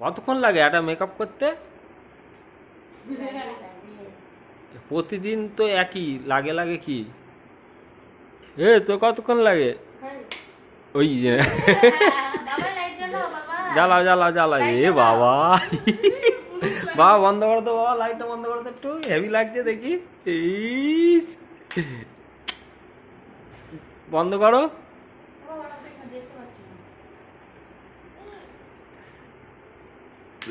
কতক্ষণ লাগে একটা মেকআপ করতে? প্রতিদিন তো একই লাগে লাগে কি? তো কতক্ষণ লাগে? ওই যে জ্বালাও জ্বালাও জ্বালাও। বাবা বাবা বন্ধ করে দো, বাবা লাইটটা বন্ধ করে দো, একটু হেভি লাগছে দেখি। ইস, বন্ধ করো।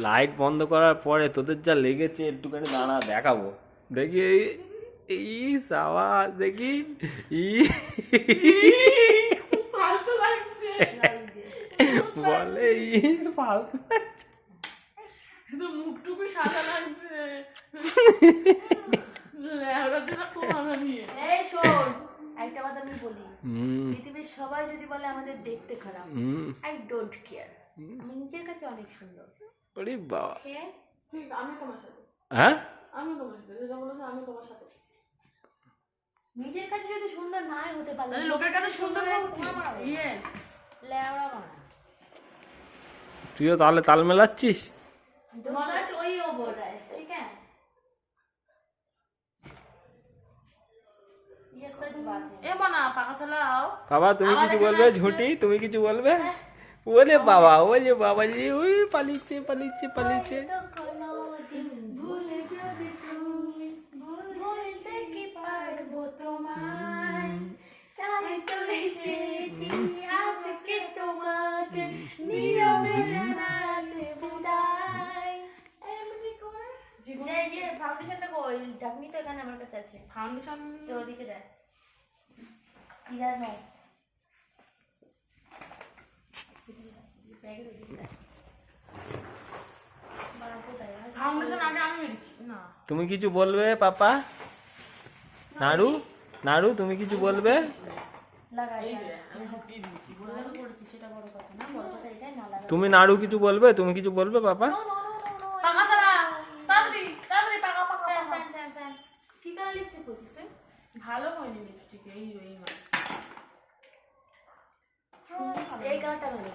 লাইট বন্ধ করার পরে তোদের যা লেগেছে একটুখানি দাঁড়া দেখাবো। দেখি ইস আওয়াজ দেখি। বলে ইস ফালতু লাগছে, শুধু মুখটুকু সাদা লাগছে। একটা কথা আমি বলি, পৃথিবীর সবাই যদি বলে আমাদের দেখতে খারাপ, আই ডোন্ট কেয়ার। আমি নিজের কাছে অনেক সুন্দর। ওরে বাবা, ঠিক আমি তোমার সাথে। হ্যাঁ আমি তোমার সাথে যেটা বলেছো, আমি তোমার সাথে। নিজের কাছে যদি সুন্দর নাই হতে পারলে লোকের কাছে সুন্দর ইয়েস লেওড়া মারা। তুইও তাহলে তাল মেলাচ্ছিস? सच वही वो बोल रहा है, ठीक है, ये सच बात है। এ মানা পাকা চালাও। বাবা তুমি কিছু বলবে? ঝুটি তুমি কিছু বলবে? ওরে বাবা, ওরে বাবা রে, ওই পালিয়েছে পালিয়েছে পালিয়েছে। तो कोनो दिन भूले যাবে তুমি, বলতে কি পারবো তোমায়, তাই তো এসেছি আজকে তোমাকে নীরবে জানাতে বিদায়। এমনি করে জীবনে এই যে ফাউন্ডেশনটা কই ঢাকনি তো এখানে আমার কাছে আছে। ফাউন্ডেশন তোর ওদিকে দেখ, ইধার ভাই ফাউন্ডেশন আগে আমি মেরেছি না। তুমি কিছু বলবে পাপা? নাড়ু নাড়ু তুমি কিছু বলবে? লাগাই আমি ঢুকিয়ে দিয়েছি। ভালো পড়েছি, সেটা বড় কথা না, বড় কথা এটাই না লাগা। তুমি নাড়ু কিছু বলবে? তুমি কিছু বলবে পাপা? নো নো নো নো পাকা চালা তাড়াতাড়ি তাড়াতাড়ি পাকা পাকা ফ্যান পাকা। ফ্যান ফ্যান ফ্যান কি কালার লিপস্টিক করছিস তুই? ভালো হয়নি লিপস্টিক এই এই মানে এই কালারটা ভালো।